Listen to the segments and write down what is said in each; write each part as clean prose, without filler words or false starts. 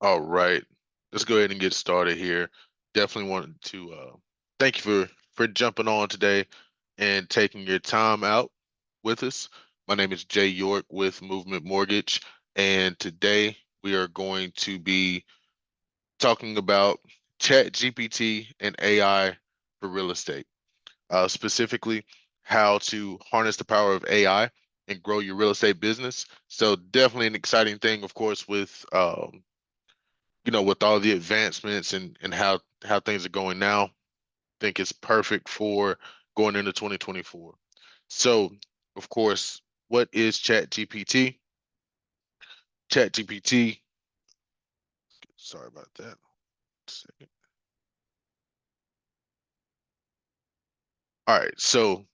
All right, let's go ahead and get started here. Definitely wanted to thank you for jumping on today and taking your time out with us. My name is Jay York with Movement Mortgage, and today we are going to be talking about ChatGPT and AI for real estate, specifically how to harness the power of AI and grow your real estate business. So definitely an exciting thing, of course, with with all the advancements and how things are going now. I think it's perfect for going into 2024. So, of course, what is ChatGPT? ChatGPT, sorry about that. Second. All right, so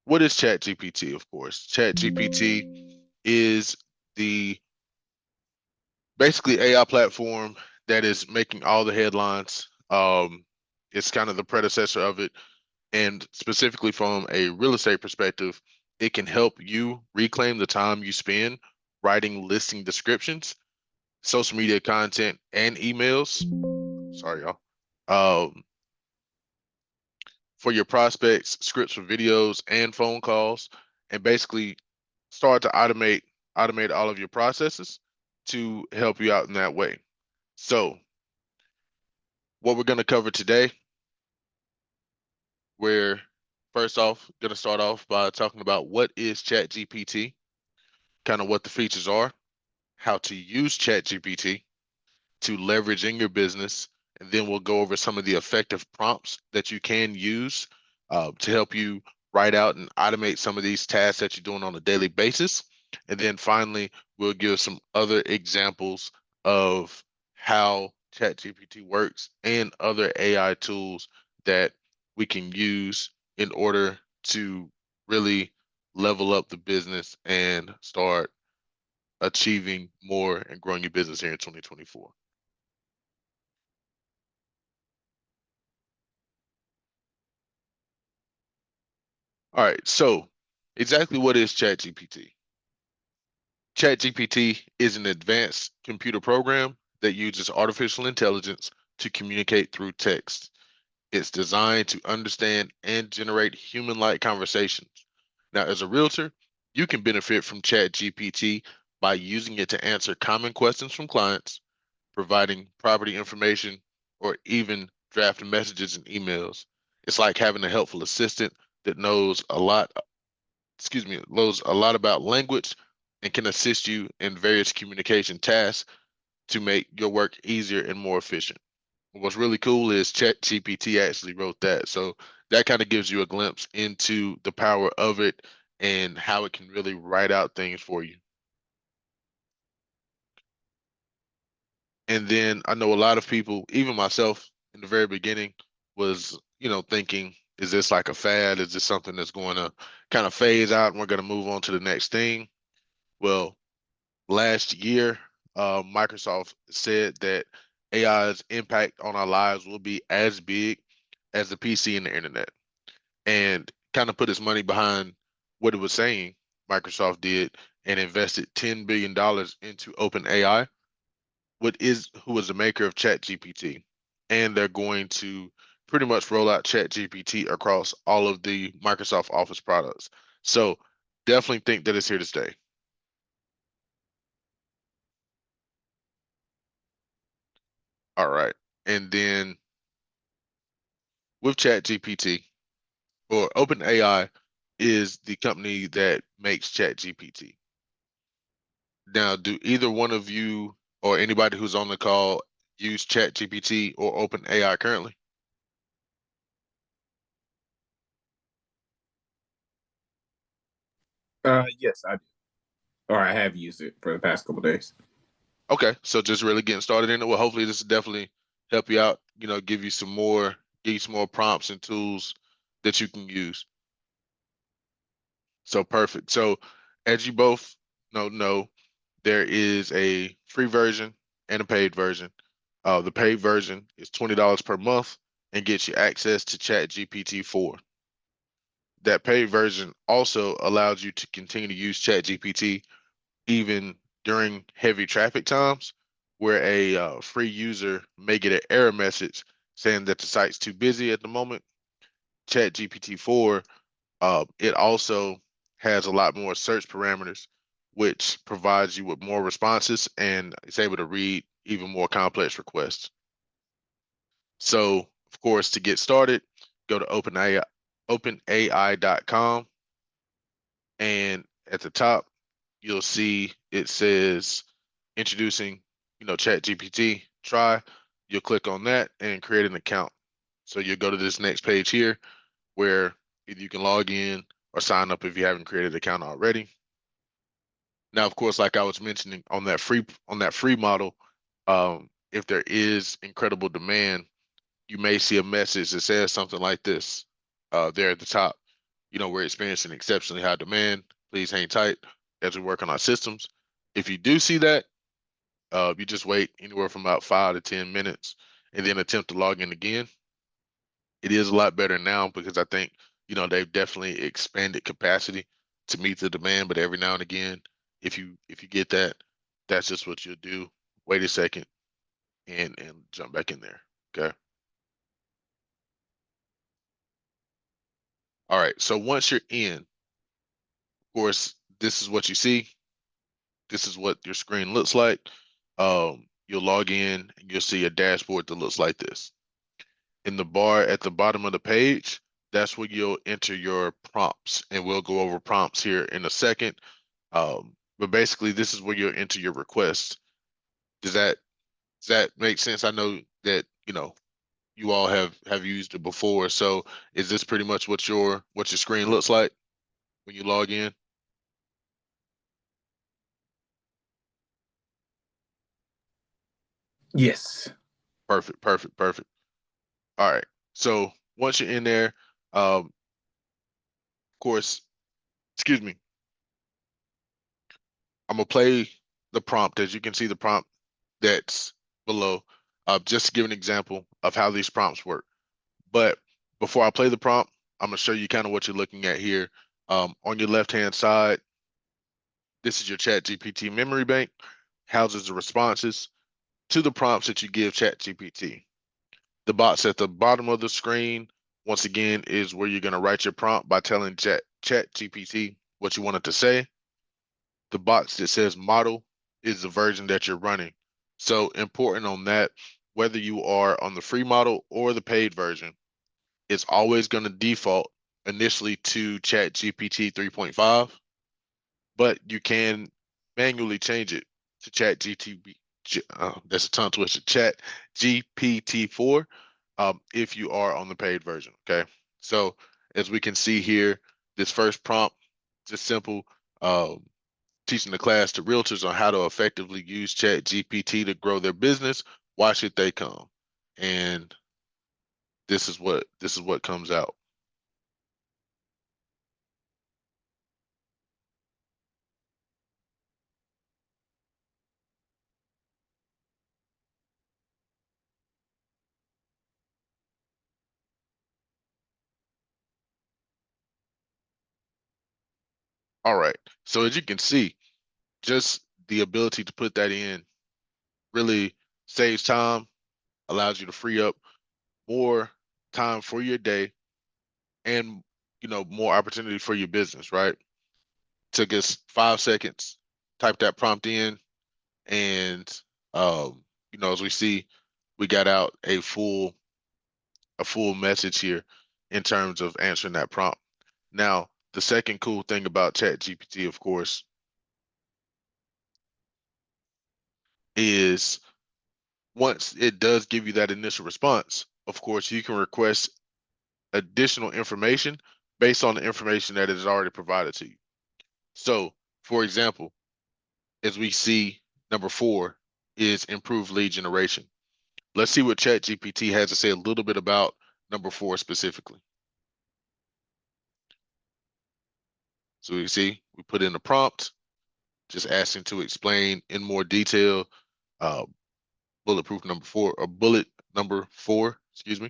what is ChatGPT? Of course, ChatGPT is the basically AI platform that is making all the headlines. It's kind of the predecessor of it. And specifically from a real estate perspective, it can help you reclaim the time you spend writing listing descriptions, social media content, and emails. Sorry, y'all. Um, for your prospects, scripts for videos and phone calls, and basically start to automate all of your processes to help you out in that way. So, what we're going to cover today, we're first off going to start off by talking about what is ChatGPT, kind of what the features are, how to use ChatGPT to leverage in your business, and then we'll go over some of the effective prompts that you can use to help you write out and automate some of these tasks that you're doing on a daily basis. And then finally, we'll give some other examples of how ChatGPT works and other AI tools that we can use in order to really level up the business and start achieving more and growing your business here in 2024. All right, so exactly what is ChatGPT? ChatGPT is an advanced computer program that uses artificial intelligence to communicate through text. It's designed to understand and generate human-like conversations. Now, as a realtor, you can benefit from ChatGPT by using it to answer common questions from clients, providing property information, or even drafting messages and emails. It's like having a helpful assistant that knows a lot about language and can assist you in various communication tasks to make your work easier and more efficient. What's really cool is ChatGPT actually wrote that. So that kind of gives you a glimpse into the power of it and how it can really write out things for you. And then I know a lot of people, even myself in the very beginning, was, thinking, is this like a fad? Is this something that's going to kind of phase out and we're going to move on to the next thing? Well, last year, Microsoft said that AI's impact on our lives will be as big as the PC and the internet, and kind of put its money behind what it was saying. Microsoft did and invested $10 billion into OpenAI, who was the maker of ChatGPT, and they're going to pretty much roll out ChatGPT across all of the Microsoft Office products. So definitely think that it's here to stay. All right. And then with ChatGPT, or OpenAI is the company that makes ChatGPT. Now, do either one of you or anybody who's on the call use ChatGPT or OpenAI currently? Yes, I do. Or I have used it for the past couple days. Okay, so just really getting started in it. Well, hopefully this will definitely help you out, give you some more prompts and tools that you can use. So perfect. So as you both know, there is a free version and a paid version. The paid version is $20 per month and gets you access to ChatGPT 4. That paid version also allows you to continue to use ChatGPT even during heavy traffic times where a free user may get an error message saying that the site's too busy at the moment. ChatGPT 4, it also has a lot more search parameters, which provides you with more responses and it's able to read even more complex requests. So, of course, to get started, go to openai.com, and at the top, you'll see it says introducing, ChatGPT. Try. You'll click on that and create an account. So you'll go to this next page here where either you can log in or sign up if you haven't created an account already. Now, of course, like I was mentioning on that free model, if there is incredible demand, you may see a message that says something like this there at the top. We're experiencing exceptionally high demand. Please hang tight as we work on our systems. If you do see that, you just wait anywhere from about 5 to 10 minutes and then attempt to log in again. It is a lot better now because I think, they've definitely expanded capacity to meet the demand. But every now and again, if you get that, that's just what you'll do. Wait a second and jump back in there. Okay. All right. So once you're in, of course, this is what you see. This is what your screen looks like. You'll log in and you'll see a dashboard that looks like this. In the bar at the bottom of the page, that's where you'll enter your prompts, and we'll go over prompts here in a second. But basically, this is where you'll enter your request. Does that make sense? I know that you all have used it before. So is this pretty much what your screen looks like when you log in? Yes. Perfect, perfect, perfect. All right. So once you're in there, of course, excuse me, I'm gonna play the prompt. As you can see, the prompt that's below, just to give an example of how these prompts work. But before I play the prompt, I'm gonna show you kind of what you're looking at here. On your left-hand side, this is your ChatGPT memory bank, houses the responses to the prompts that you give ChatGPT. The box at the bottom of the screen, once again, is where you're gonna write your prompt by telling ChatGPT what you want it to say. The box that says model is the version that you're running. So important on that, whether you are on the free model or the paid version, it's always going to default initially to ChatGPT 3.5, but you can manually change it to ChatGPT. That's a tongue twister. Chat GPT 4, if you are on the paid version. Okay, so as we can see here, this first prompt, just simple. Um, Teaching the class to realtors on how to effectively use Chat GPT to grow their business. Why should they come? And this is what comes out. All right. So as you can see, just the ability to put that in really saves time, allows you to free up more time for your day and more opportunity for your business, right? Took us 5 seconds, type that prompt in, and as we see, we got out a full message here in terms of answering that prompt. Now, the second cool thing about ChatGPT, of course, is once it does give you that initial response, of course, you can request additional information based on the information that is already provided to you. So, for example, as we see, number 4 is improved lead generation. Let's see what ChatGPT has to say a little bit about number 4 specifically. So we see we put in a prompt, just asking to explain in more detail uh, bulletproof number 4 or bullet number 4, excuse me.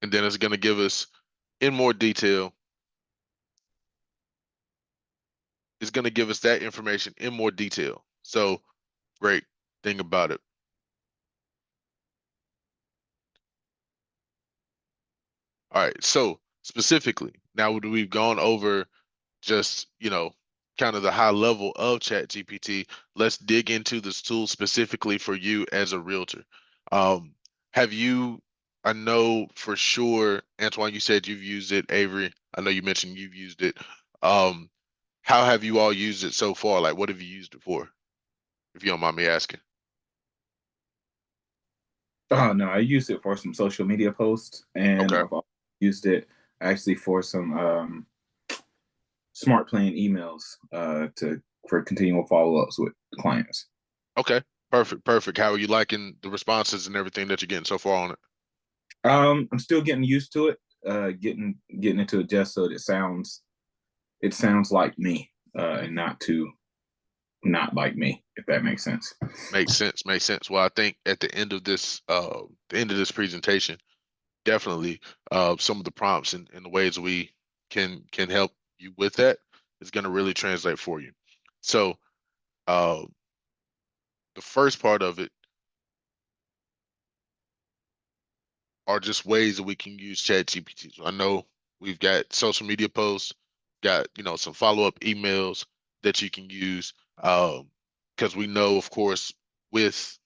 and then it's going to give us in more detail. It's going to give us that information in more detail. So great thing about it. All right. So specifically, now that we've gone over just, kind of the high level of ChatGPT, let's dig into this tool specifically for you as a realtor. Um, have you, I know for sure, Antoine, you said you've used it. Avery, I know you mentioned you've used it. Um, how have you all used it so far? Like, what have you used it for, if you don't mind me asking? Oh no, I used it for some social media posts, and Okay. I've also used it actually for some smart plan emails to for continual follow ups with clients. Okay. Perfect. Perfect. How are you liking the responses and everything that you're getting so far on it? I'm still getting used to it, getting it to adjust so that it sounds like me, and not like me, if that makes sense. Makes sense. Makes sense. Well, I think at the end of this presentation, definitely some of the prompts and the ways we can help you with that is going to really translate for you. So uh, the first part of it are just ways that we can use ChatGPT. So I know we've got social media posts, got some follow-up emails that you can use, because we know, of course, with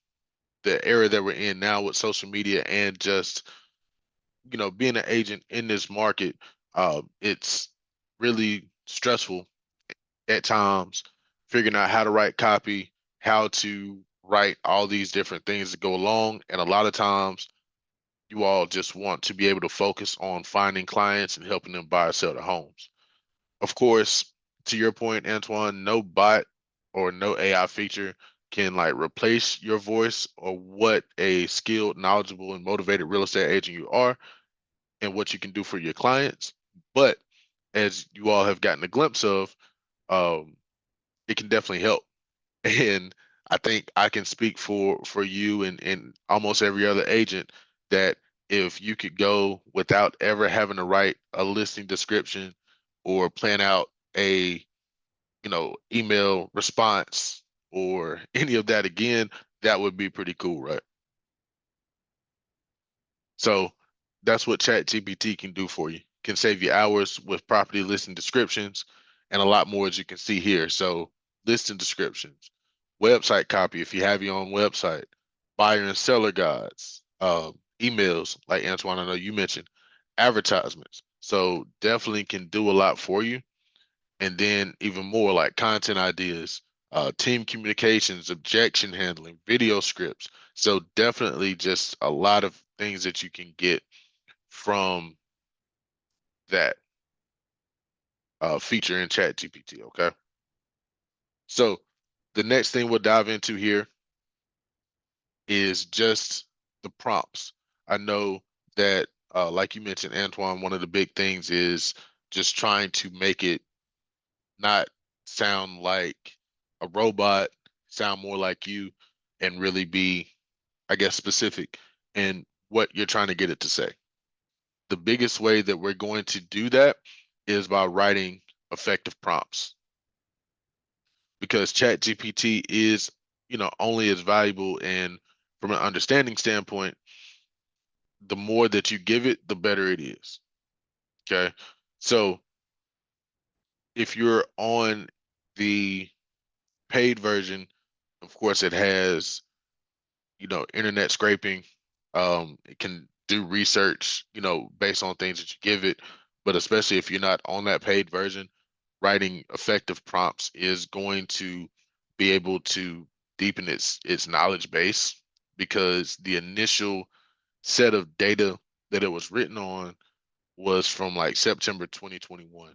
the era that we're in now with social media and just being an agent in this market, it's really stressful at times figuring out how to write copy, how to write all these different things that go along. And a lot of times you all just want to be able to focus on finding clients and helping them buy or sell their homes. Of course, to your point, Antoine, no bot or no AI feature can like replace your voice or what a skilled, knowledgeable, and motivated real estate agent you are and what you can do for your clients. But as you all have gotten a glimpse of, um, it can definitely help. And I think I can speak for you and almost every other agent that if you could go without ever having to write a listing description or plan out a email response or any of that again, that would be pretty cool, right? So that's what ChatGPT can do for you. Can save you hours with property listing descriptions and a lot more as you can see here. So listing descriptions, website copy if you have your own website, buyer and seller guides, emails like Antoine, I know you mentioned, advertisements. So definitely can do a lot for you. And then even more like content ideas, team communications, objection handling, video scripts. So definitely just a lot of things that you can get from that feature in ChatGPT. Okay. So the next thing we'll dive into here is just the prompts. I know that, like you mentioned, Antoine, one of the big things is just trying to make it not sound like a robot, sound more like you, and really be, I guess, specific in what you're trying to get it to say. The biggest way that we're going to do that is by writing effective prompts because ChatGPT is, only as valuable and from an understanding standpoint, the more that you give it, the better it is. Okay. So if you're on the paid version, of course, it has internet scraping. It can do research, based on things that you give it. But especially if you're not on that paid version, writing effective prompts is going to be able to deepen its knowledge base because the initial set of data that it was written on was from like September 2021.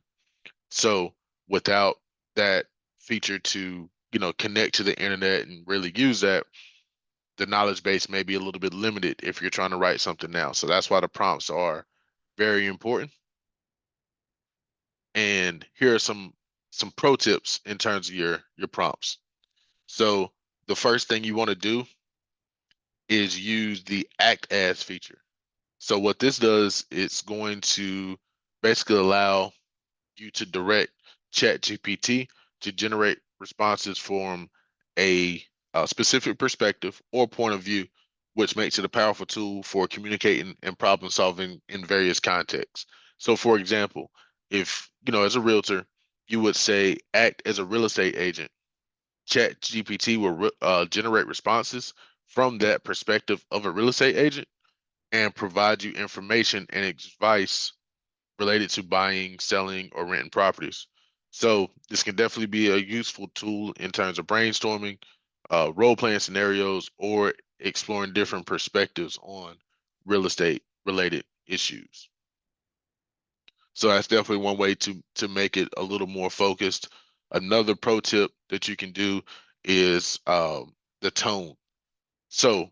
So without that feature to, connect to the internet and really use that, the knowledge base may be a little bit limited if you're trying to write something now. So that's why the prompts are very important. And here are some pro tips in terms of your prompts. So the first thing you want to do is use the act as feature. So what this does, it's going to basically allow you to direct ChatGPT to generate responses from a specific perspective or point of view, which makes it a powerful tool for communicating and problem solving in various contexts. So, for example, if as a realtor, you would say act as a real estate agent. ChatGPT will generate responses from that perspective of a real estate agent and provide you information and advice related to buying, selling, or renting properties. So this can definitely be a useful tool in terms of brainstorming, role playing scenarios, or exploring different perspectives on real estate related issues. So that's definitely one way to make it a little more focused. Another pro tip that you can do is the tone. So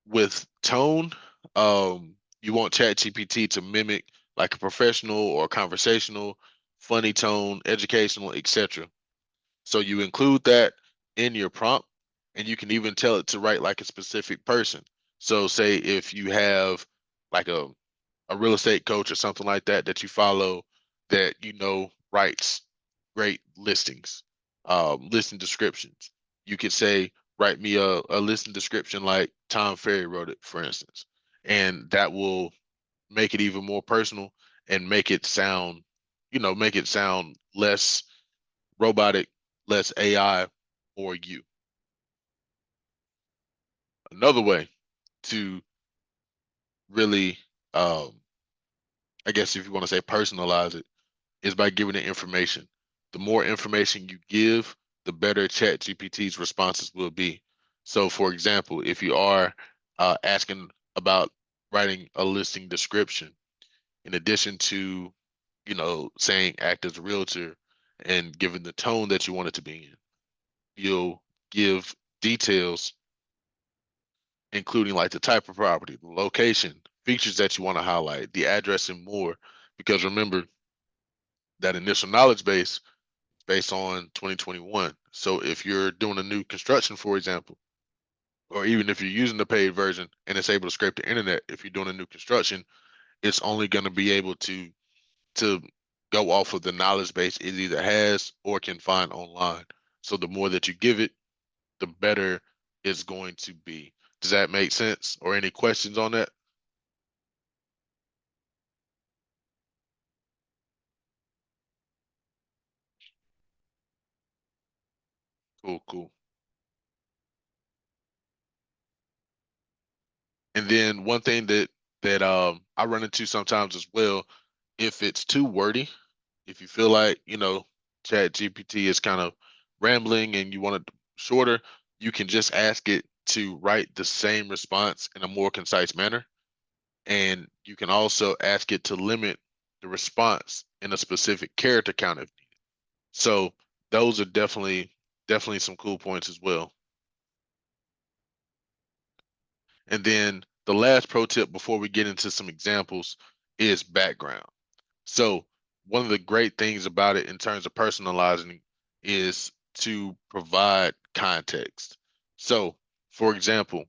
with tone, you want ChatGPT to mimic like a professional or conversational, funny tone, educational, etc. So you include that in your prompt, and you can even tell it to write like a specific person. So say if you have like a real estate coach or something like that that you follow that writes great listings, listing descriptions. You could say, write me a listing description like Tom Ferry wrote it, for instance. And that will make it even more personal and make it sound less robotic, less AI or you. Another way to really, um, I guess if you want to say personalize it, is by giving it information. The more information you give, the better ChatGPT's responses will be. So, for example, if you are asking about writing a listing description, in addition to, saying act as a realtor and giving the tone that you want it to be in, you'll give details, including like the type of property, the location, features that you want to highlight, the address, and more. Because remember, that initial knowledge base based on 2021. So if you're doing a new construction, for example, or even if you're using the paid version and it's able to scrape the internet, if you're doing a new construction, it's only going to be able to go off of the knowledge base it either has or can find online. So the more that you give it, the better it's going to be. Does that make sense? Or any questions on that? Cool, cool. And then one thing that I run into sometimes as well, if it's too wordy, if you feel like, Chat GPT is kind of rambling and you want it shorter, you can just ask it to write the same response in a more concise manner. And you can also ask it to limit the response in a specific character count if needed. So those are definitely some cool points as well. And then the last pro tip before we get into some examples is background. So one of the great things about it in terms of personalizing is to provide context. So, for example,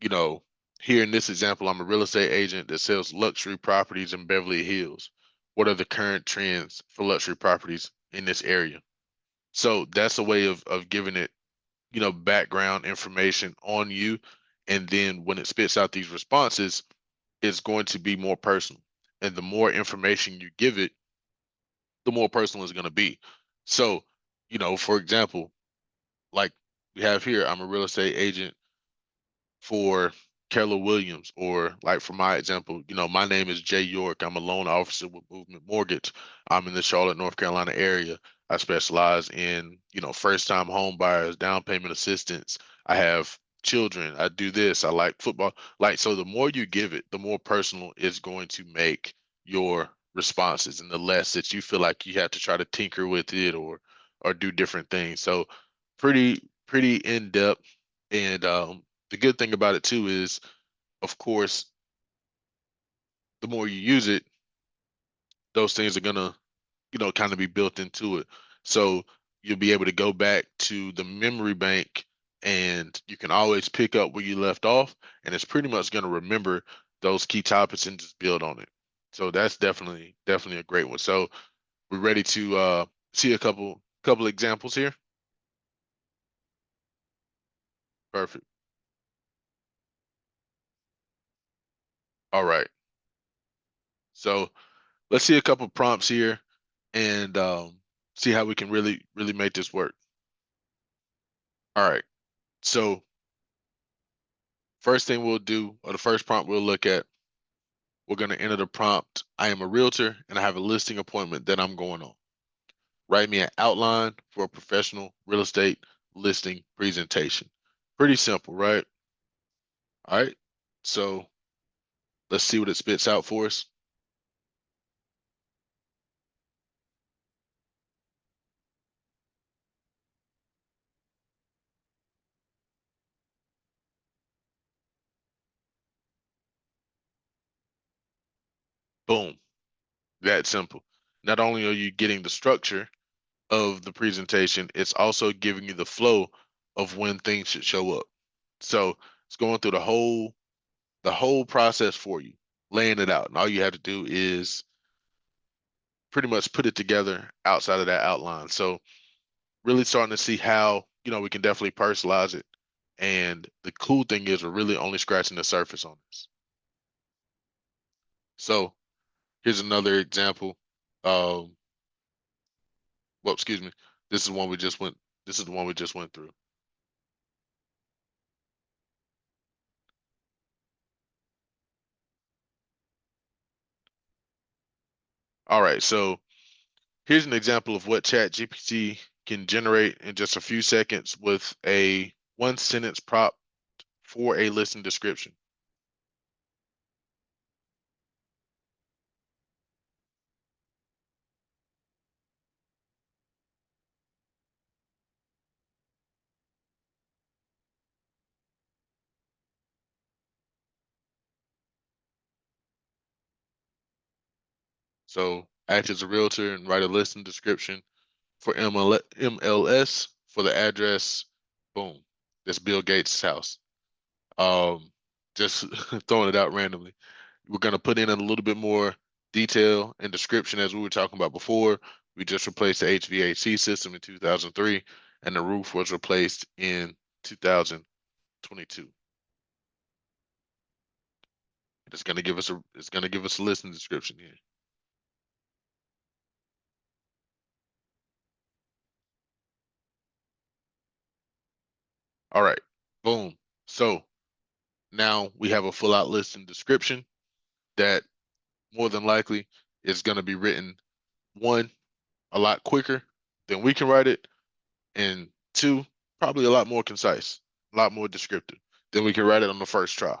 you know, here in this example, I'm a real estate agent that sells luxury properties in Beverly Hills. What are the current trends for luxury properties in this area? So that's a way of giving it, background information on you. And then when it spits out these responses, it's going to be more personal. And the more information you give it, the more personal it's going to be. So, for example, like we have here, I'm a real estate agent for Keller Williams, or like for my example, my name is Jay York. I'm a loan officer with Movement Mortgage. I'm in the Charlotte, North Carolina area. I specialize in, first time home buyers, down payment assistance. I have children. I do this. I like football. Like, so the more you give it, the more personal it's going to make your responses and the less that you feel like you have to try to tinker with it or do different things. So pretty in depth. And the good thing about it too is, of course, the more you use it, those things are gonna, kind of be built into it. So you'll be able to go back to the memory bank and you can always pick up where you left off, and it's pretty much going to remember those key topics and just build on it. So that's definitely a great one. So we're ready to see a couple examples here. Perfect. All right. So let's see a couple prompts here and see how we can really make this work. All right. So first thing we'll do, or the first prompt we'll look at, we're going to enter the prompt. I am a realtor and I have a listing appointment that I'm going on. Write me an outline for a professional real estate listing presentation. Pretty simple, right? All right. So let's see what it spits out for us. Boom. That simple. Not only are you getting the structure of the presentation, it's also giving you the flow of when things should show up. So it's going through the whole process for you, laying it out. And all you have to do is pretty much put it together outside of that outline. So really starting to see how, we can definitely personalize it. And the cool thing is we're really only scratching the surface on this. So here's another example. Um, well, excuse me. This is one we just went, this is the one we just went through. All right, so here's an example of what ChatGPT can generate in just a few seconds with a one sentence prompt for a listing description. So act as a realtor and write a listing description for MLS for the address. Boom. That's Bill Gates' house. Um, just throwing it out randomly. We're gonna put in a little bit more detail and description as we were talking about before. We just replaced the HVAC system in 2003, and the roof was replaced in 2022. It's gonna give us a listing description here. All right, boom. So now we have a full out listing description that more than likely is going to be written, one, a lot quicker than we can write it, and two, probably a lot more concise, a lot more descriptive than we can write it on the first try.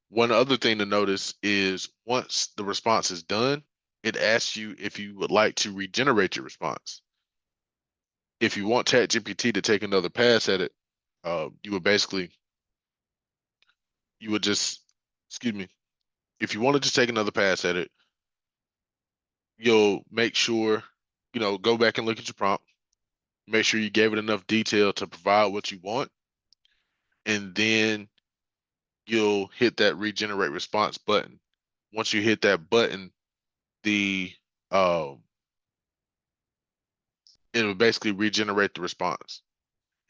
One other thing to notice is once the response is done, it asks you if you would like to regenerate your response. If you want ChatGPT to take another pass at it, you would basically, you would just, excuse me, if you wanted to take another pass at it, you'll make sure, go back and look at your prompt, make sure you gave it enough detail to provide what you want, and then you'll hit that regenerate response button. Once you hit that button, the um it will basically regenerate the response.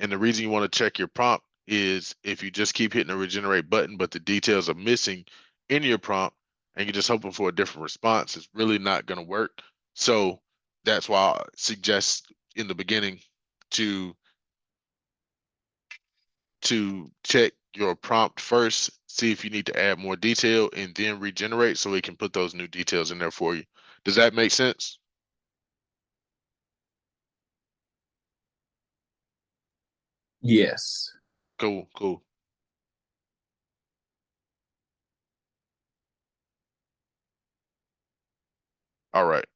And the reason you want to check your prompt is if you just keep hitting the regenerate button, but the details are missing in your prompt and you're just hoping for a different response, it's really not going to work. So that's why I suggest in the beginning to check your prompt first, see if you need to add more detail, and then regenerate so it can put those new details in there for you. Does that make sense? Yes. Cool, cool. All right.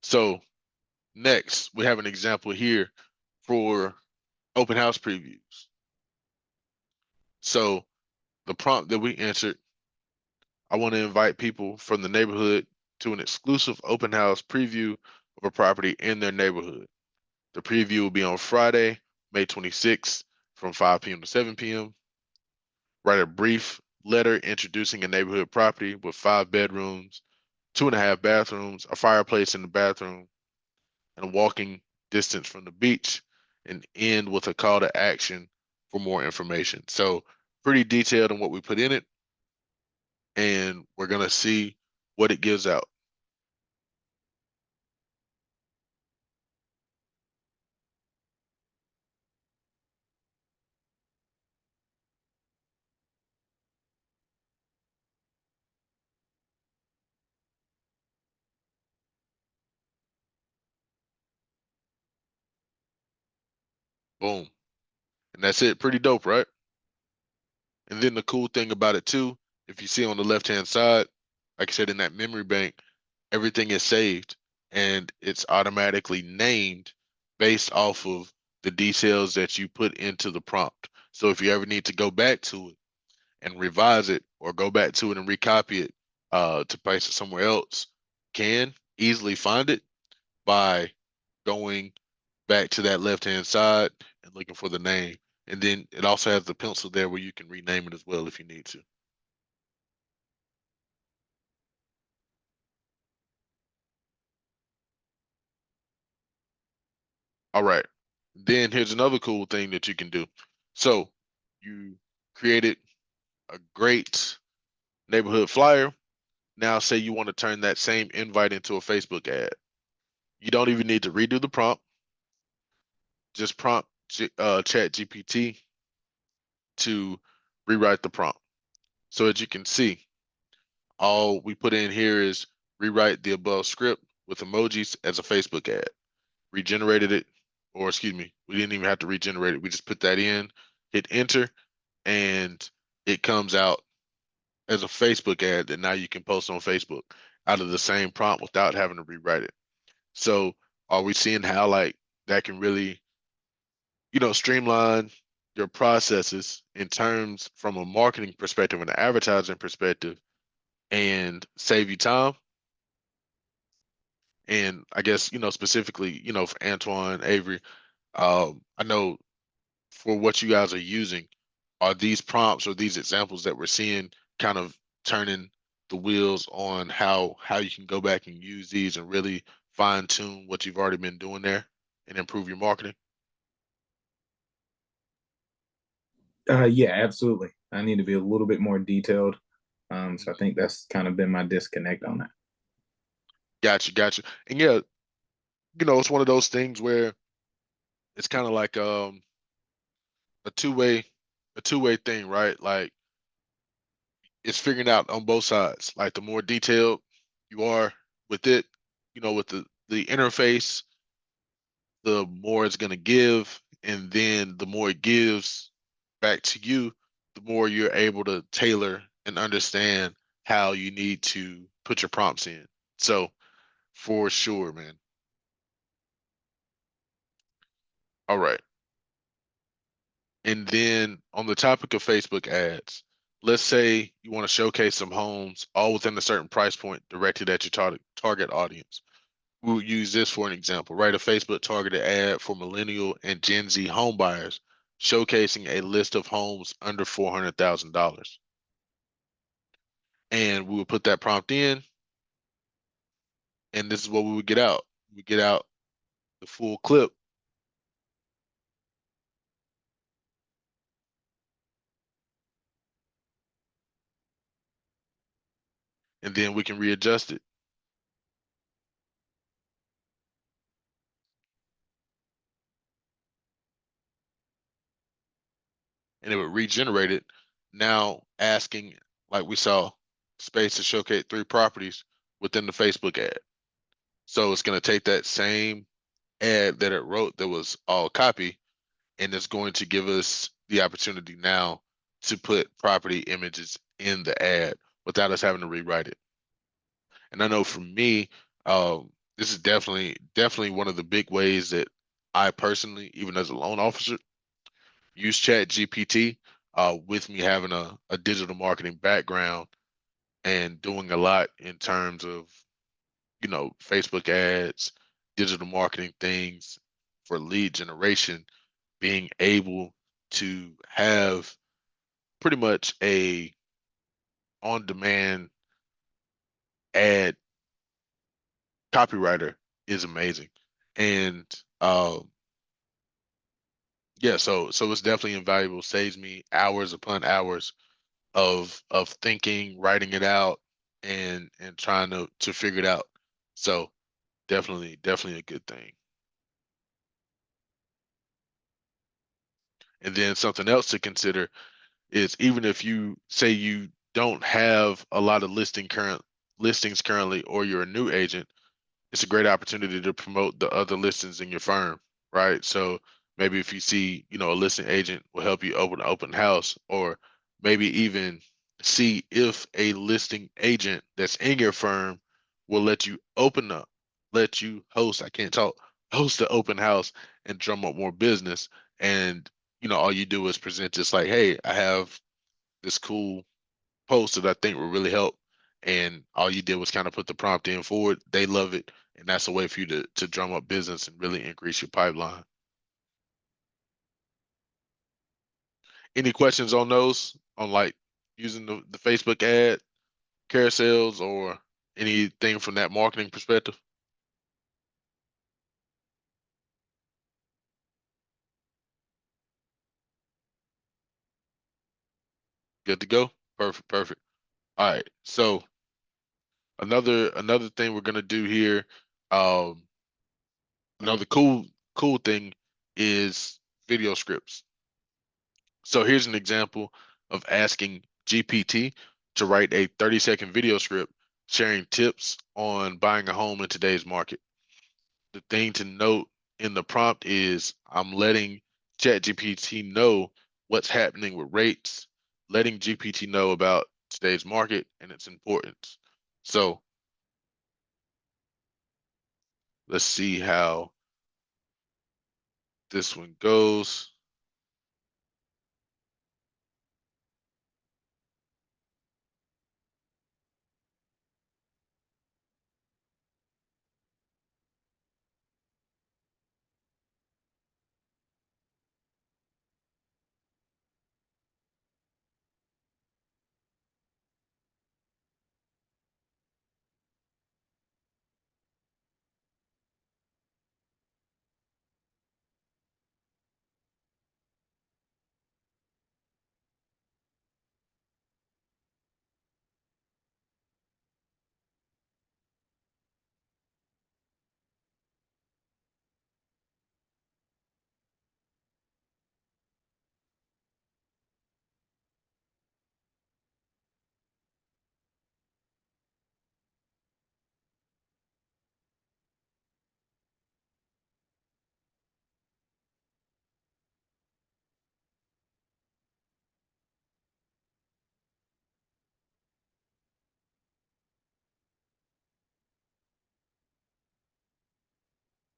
So next, we have an example here for open house previews. So the prompt that we answered, I want to invite people from the neighborhood to an exclusive open house preview of a property in their neighborhood. The preview will be on Friday, May 26th from 5 p.m. to 7 p.m. Write a brief letter introducing a neighborhood property with 5 bedrooms, 2.5 bathrooms, a fireplace in the bathroom, and a walking distance from the beach, and end with a call to action for more information. So pretty detailed on what we put in it, and we're gonna see what it gives out. Boom. And that's it. Pretty dope, right? And then the cool thing about it too, if you see on the left-hand side, like I said, in that memory bank, everything is saved and it's automatically named based off of the details that you put into the prompt. So if you ever need to go back to it and revise it or go back to it and recopy it to place it somewhere else, can easily find it by going back to that left hand side and looking for the name. And then it also has the pencil there where you can rename it as well if you need to. All right. Then here's another cool thing that you can do. So you created a great neighborhood flyer. Now say you want to turn that same invite into a Facebook ad. You don't even need to redo the prompt. Just prompt Chat GPT to rewrite the prompt. So as you can see, all we put in here is rewrite the above script with emojis as a Facebook ad. Regenerated it, or excuse me, we didn't even have to regenerate it. We just put that in, hit enter, and it comes out as a Facebook ad that now you can post on Facebook out of the same prompt without having to rewrite it. So are we seeing how like that can really, streamline your processes in terms from a marketing perspective and an advertising perspective and save you time? And I guess, specifically, for Antoine, Avery, I know for what you guys are using, are these prompts or these examples that we're seeing kind of turning the wheels on how you can go back and use these and really fine tune what you've already been doing there and improve your marketing? Yeah, absolutely. I need to be a little bit more detailed. So I think that's kind of been my disconnect on that. Gotcha, gotcha. And yeah, it's one of those things where it's kind of like a two-way a two-way thing, right? Like it's figuring out on both sides. Like the more detailed you are with it, with the interface, the more it's going to give, and then the more it gives back to you, the more you're able to tailor and understand how you need to put your prompts in. So for sure, man. All right. And then on the topic of Facebook ads, let's say you want to showcase some homes all within a certain price point directed at your target audience. We'll use this for an example. Write a Facebook targeted ad for millennial and Gen Z home buyers, showcasing a list of homes under $400,000. And we would put that prompt in, and this is what we would get out. We get out the full clip, and then we can readjust it. And it would regenerate it. Now asking, like we saw, space to showcase 3 properties within the Facebook ad. So it's going to take that same ad that it wrote that was all copy, and it's going to give us the opportunity now to put property images in the ad without us having to rewrite it. And I know for me, this is definitely one of the big ways that I personally, even as a loan officer, use Chat GPT with me having a digital marketing background and doing a lot in terms of, Facebook ads digital marketing things for lead generation, being able to have pretty much a on-demand ad copywriter is amazing. And um, yeah, so it's definitely invaluable. Saves me hours upon hours of thinking, writing it out, and trying to figure it out. So definitely a good thing. And then something else to consider is even if you say you don't have a lot of listings currently, or you're a new agent, it's a great opportunity to promote the other listings in your firm, right? So maybe if you see, a listing agent will help you open an open house, or maybe even see if a listing agent that's in your firm will let you host, I can't talk, host the open house and drum up more business. And, all you do is present just like, hey, I have this cool post that I think will really help. And all you did was kind of put the prompt in for it. They love it. And that's a way for you to drum up business and really increase your pipeline. Any questions on those, on like using the Facebook ad carousels, or anything from that marketing perspective? Good to go? Perfect, perfect. All right. So another thing we're gonna do here, um, another cool thing is video scripts. So here's an example of asking GPT to write a 30-second video script sharing tips on buying a home in today's market. The thing to note in the prompt is I'm letting ChatGPT know what's happening with rates, letting GPT know about today's market and its importance. So let's see how this one goes.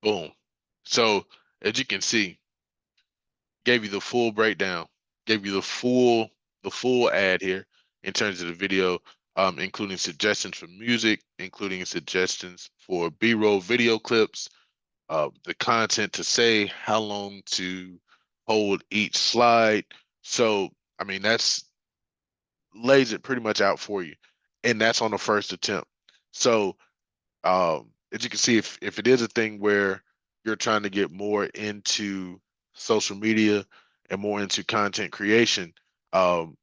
Boom. So as you can see, gave you the full breakdown, gave you the full ad here in terms of the video, including suggestions for music, including suggestions for B-roll video clips, the content to say, how long to hold each slide. So, I mean, that's lays it pretty much out for you, and that's on the first attempt. So, as you can see, if it is a thing where you're trying to get more into social media and more into content creation, you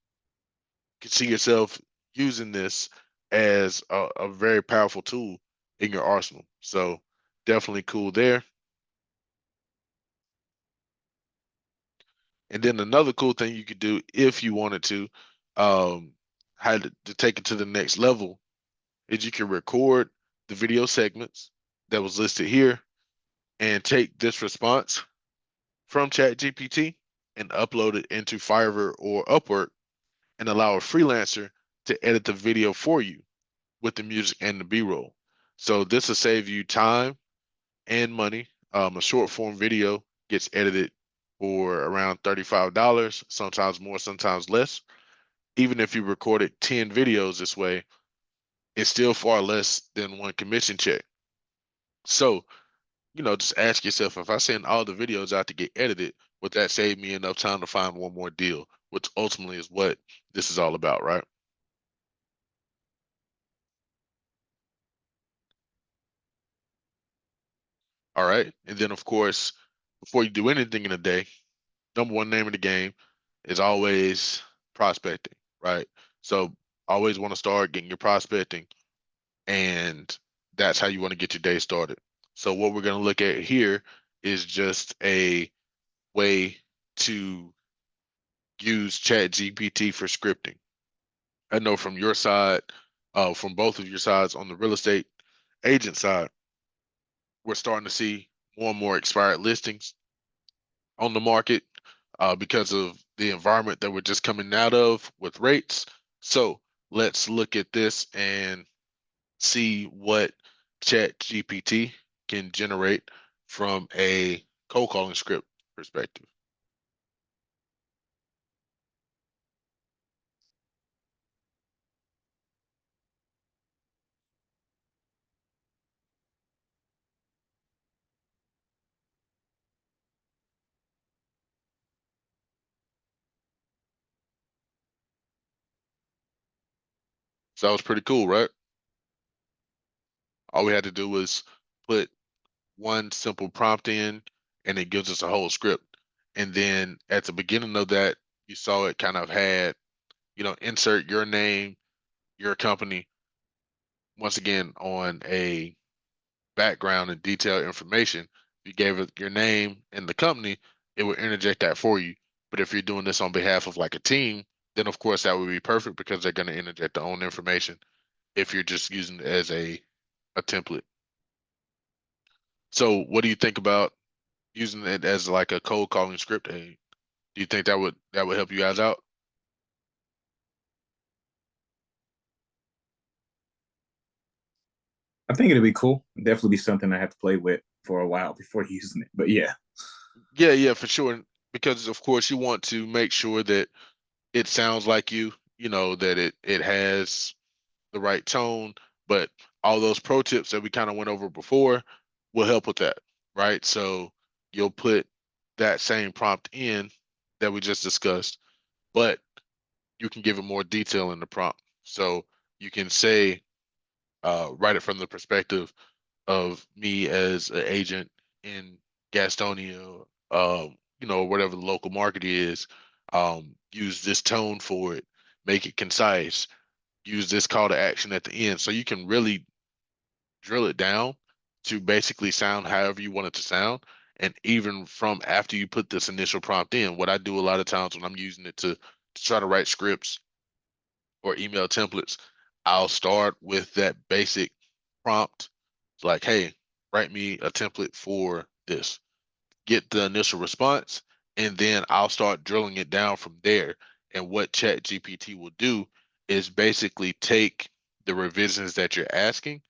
can see yourself using this as a very powerful tool in your arsenal. So definitely cool there. And then another cool thing you could do if you wanted to, how to take it to the next level, is you can record the video segments that was listed here and take this response from ChatGPT and upload it into Fiverr or Upwork, and allow a freelancer to edit the video for you with the music and the B-roll. So this will save you time and money. A short form video gets edited for around $35, sometimes more, sometimes less. Even if you recorded 10 videos this way, it's still far less than one commission check. So just ask yourself, if I send all the videos out to get edited, would that save me enough time to find one more deal? Which ultimately is what this is all about, right? All right. And then, of course, before you do anything in a day, number one name of the game is always prospecting, right? So always want to start getting your prospecting, and that's how you want to get your day started. So what we're going to look at here is just a way to use ChatGPT for scripting. I know from your side, from both of your sides on the real estate agent side, we're starting to see more and more expired listings on the market because of the environment that we're just coming out of with rates. So let's look at this and see what Chat GPT can generate from a cold calling script perspective. So that was pretty cool, right? All we had to do was put one simple prompt in, and it gives us a whole script. And then at the beginning of that, you saw it kind of had, insert your name, your company, once again on a background and detailed information. If you gave it your name and the company, it would interject that for you. But if you're doing this on behalf of like a team, then of course that would be perfect because they're going to interject their own information if you're just using it as a template. So what do you think about using it as like a cold calling script aid? Do you think that would help you guys out? I think it'd be cool. Definitely be something I have to play with for a while before using it. But yeah, Yeah, yeah, for sure. Because of course you want to make sure that it sounds like that it has the right tone, but all those pro tips that we kind of went over before will help with that, right? So you'll put that same prompt in that we just discussed, but you can give it more detail in the prompt. So you can say, write it from the perspective of me as an agent in Gastonia, whatever the local market is. Use this tone for it, make it concise, use this call to action at the end. So you can really drill it down to basically sound however you want it to sound. And even from after you put this initial prompt in, what I do a lot of times when I'm using it to try to write scripts or email templates, I'll start with that basic prompt. It's like, hey, write me a template for this. Get the initial response, and then I'll start drilling it down from there. And what ChatGPT will do is basically take the revisions that you're asking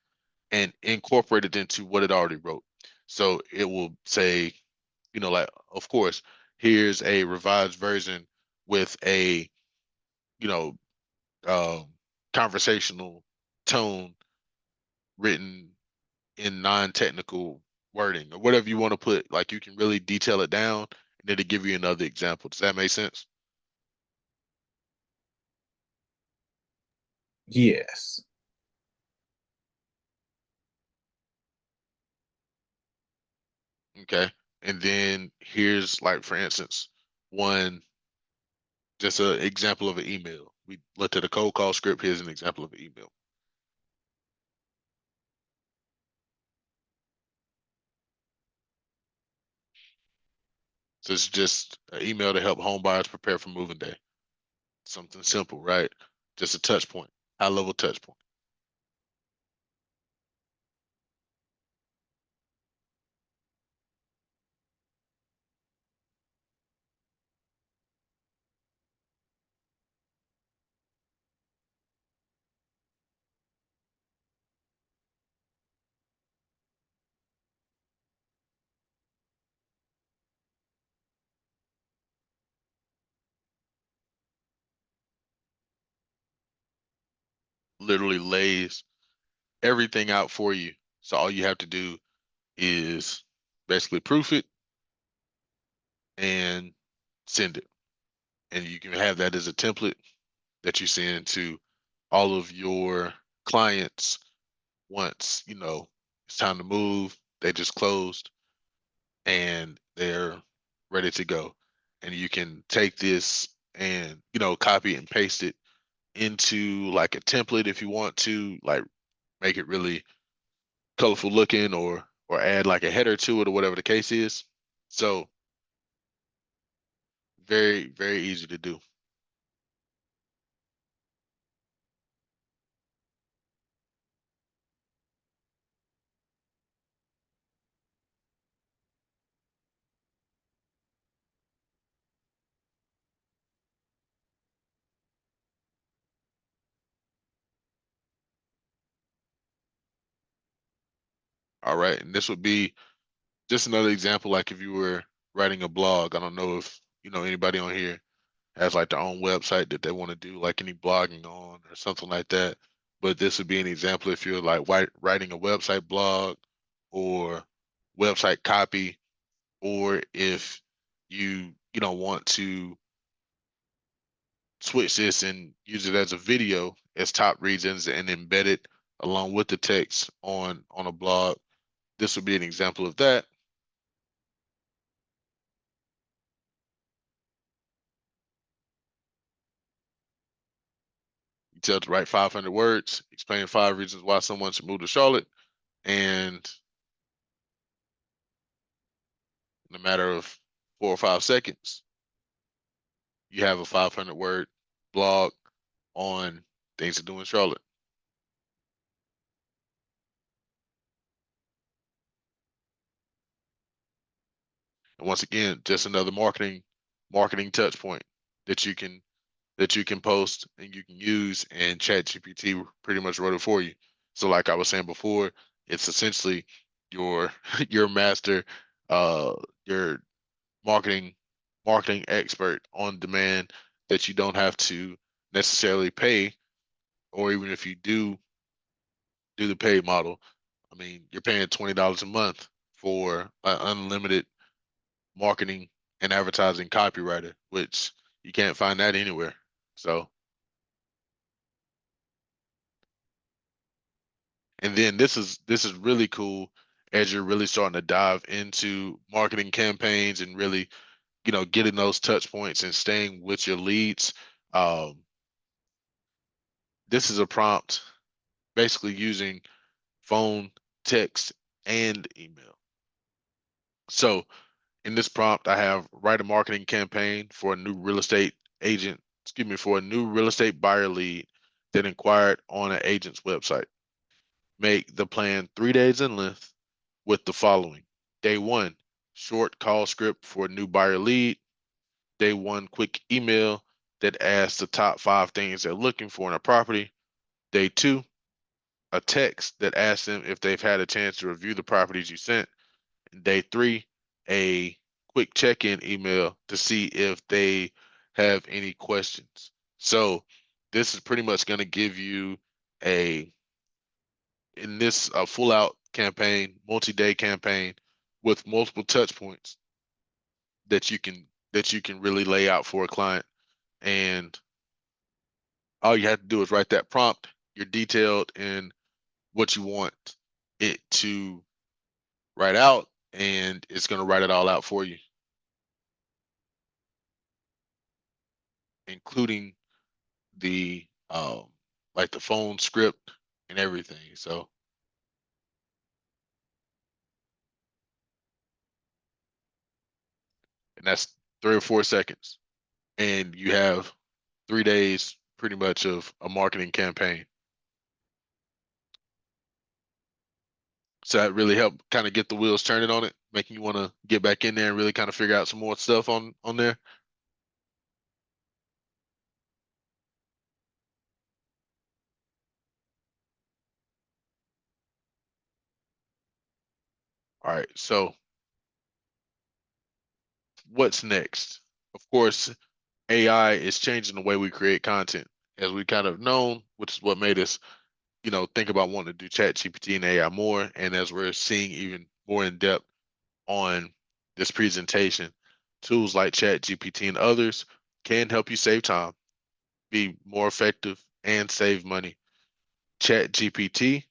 and incorporate it into what it already wrote. So it will say, like, of course, here's a revised version with a, you know, um, conversational tone written in non-technical wording or whatever you want to put. Like you can really detail it down and then to give you another example. Does that make sense? yes. Okay. And then here's like for instance, one just an example of an email. We looked at a cold call script. Here's an example of an email. So it's just an email to help home buyers prepare for moving day. Something simple, right? Just a touch point, high level touch point. Literally lays everything out for you. So all you have to do is basically proof it and send it. And you can have that as a template that you send to all of your clients once, it's time to move, they just closed and they're ready to go. And you can take this and, copy and paste it into like a template if you want to, like make it really colorful looking or add like a header to it or whatever the case is. So very, very easy to do. All right. And this would be just another example, like if you were writing a blog. I don't know if, anybody on here has like their own website that they want to do like any blogging on or something like that. But this would be an example if you're like writing a website blog or website copy, or if you don't want to switch this and use it as a video as top regions and embed it along with the text on a blog. This would be an example of that. You tell it to write 500 words, explain 5 reasons why someone should move to Charlotte, and in a matter of 4 or 5 seconds, you have a 500-word blog on things to do in Charlotte. And once again, just another marketing touch point that you can post and you can use, and ChatGPT pretty much wrote it for you. So like I was saying before, it's essentially your your master, uh, your marketing marketing expert on demand that you don't have to necessarily pay, or even if you do the paid model, I mean, you're paying $20 a month for an unlimited marketing and advertising copywriter, which you can't find that anywhere. So, and then this is really cool as you're really starting to dive into marketing campaigns and really, getting those touch points and staying with your leads. Um, this is a prompt basically using phone, text, and email. So in this prompt, I have write a marketing campaign for a new real estate agent, excuse me, for a new real estate buyer lead that inquired on an agent's website. Make the plan 3 days in length with the following. Day one, short call script for a new buyer lead. Day one, quick email that asks the top 5 things they're looking for in a property. Day two, a text that asks them if they've had a chance to review the properties you sent. And day three, a quick check-in email to see if they have any questions. So this is pretty much going to give you a in this full out campaign, multi-day campaign with multiple touch points that you can really lay out for a client. And all you have to do is write that prompt. You're detailed in what you want it to write out, and it's going to write it all out for you, including the like the phone script and everything. So, and that's 3 or 4 seconds, and you have 3 days pretty much of a marketing campaign. So that really helped kind of get the wheels turning on it, making you want to get back in there and really kind of figure out some more stuff on there. All right. So what's next? Of course, AI is changing the way we create content, as we kind of known, which is what made us, think about wanting to do Chat GPT and AI more. And as we're seeing even more in depth, on this presentation, tools like ChatGPT and others can help you save time, be more effective, and save money. ChatGPT,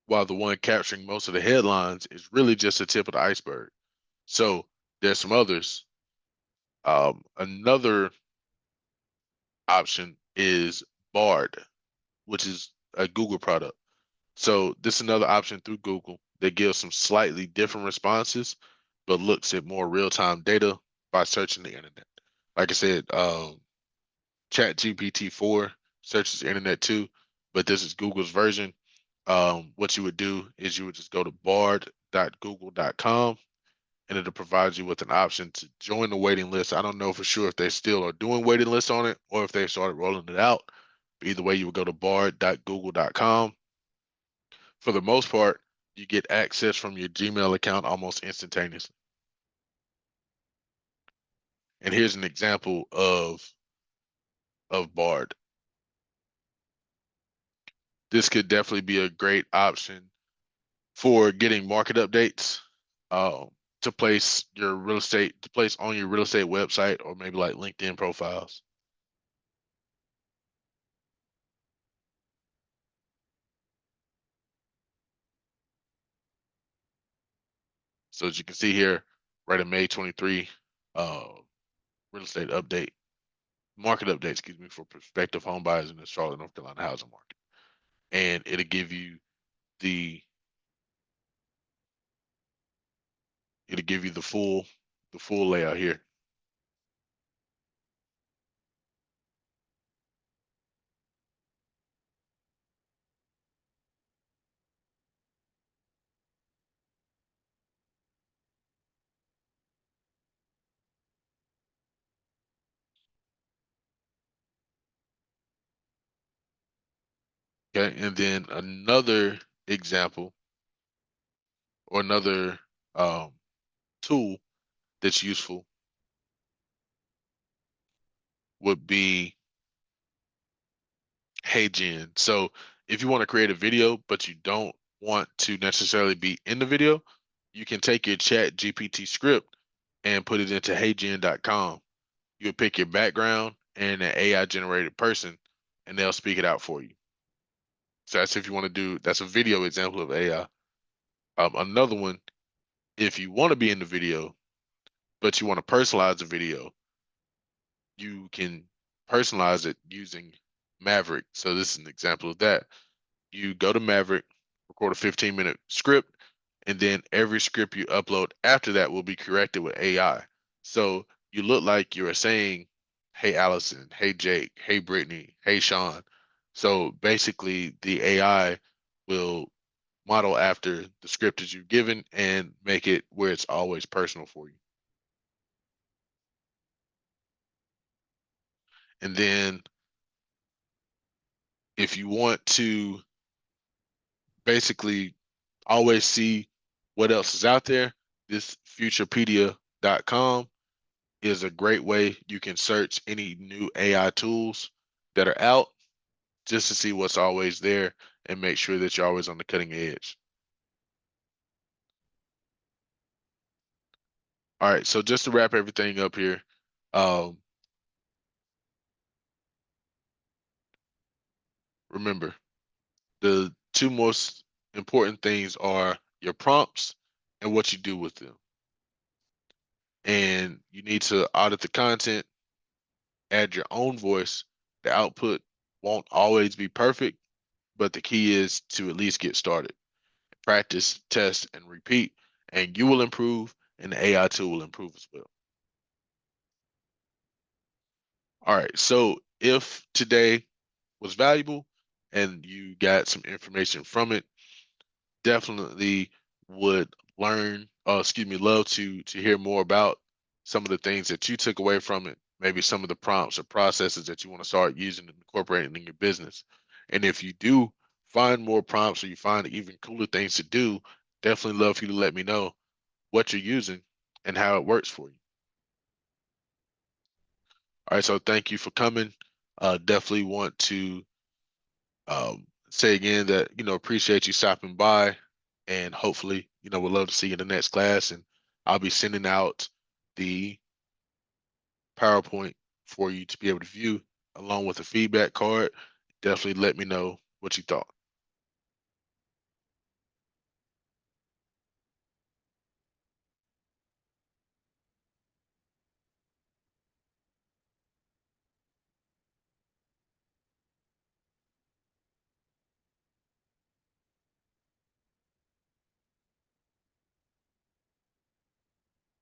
while the one capturing most of the headlines, is really just the tip of the iceberg. So there's some others. Another option is Bard, which is a Google product. So this is another option through Google that gives some slightly different responses, but looks at more real-time data by searching the internet. Like I said, ChatGPT 4 searches the internet too, but this is Google's version. What you would do is you would just go to bard.google.com and it'll provide you with an option to join the waiting list. I don't know for sure if they still are doing waiting lists on it or if they started rolling it out. But either way, you would go to bard.google.com. For the most part, you get access from your Gmail account almost instantaneously. And here's an example of Bard. This could definitely be a great option for getting market updates, to place your real estate to place on your real estate website or maybe like LinkedIn profiles. So as you can see here, right in May 23, uh, real estate update, market update, excuse me, for prospective home buyers in the Charlotte, North Carolina housing market. And the it'll give you the full layout here. Okay, and then another example or another um, tool that's useful would be HeyGen. So if you want to create a video, but you don't want to necessarily be in the video, you can take your Chat GPT script and put it into heygen.com. You'll pick your background and an AI generated person, and they'll speak it out for you. So that's if you want to do, that's a video example of AI. Another one, if you want to be in the video, but you want to personalize the video, you can personalize it using Maverick. So this is an example of that. You go to Maverick, record a 15-minute script, and then every script you upload after that will be corrected with AI. So you look like you're saying, "Hey Allison, hey Jake, hey Brittany, hey Sean." So basically, the AI will model after the script that you've given and make it where it's always personal for you. And then if you want to basically always see what else is out there, this futurepedia.com is a great way you can search any new AI tools that are out just to see what's always there and make sure that you're always on the cutting edge. All right, so just to wrap everything up here, um, remember the two most important things are your prompts and what you do with them. And you need to audit the content, add your own voice. The output won't always be perfect, but the key is to at least get started. Practice, test, and repeat, and you will improve, and the AI tool will improve as well. All right, so if today was valuable and you got some information from it, definitely would love to hear more about some of the things that you took away from it, maybe some of the prompts or processes that you want to start using and incorporating in your business. And if you do find more prompts or you find even cooler things to do, definitely love for you to let me know what you're using and how it works for you. All right, so thank you for coming. Definitely want to say again that appreciate you stopping by and hopefully, we'd love to see you in the next class. And I'll be sending out the PowerPoint for you to be able to view along with a feedback card. Definitely let me know what you thought.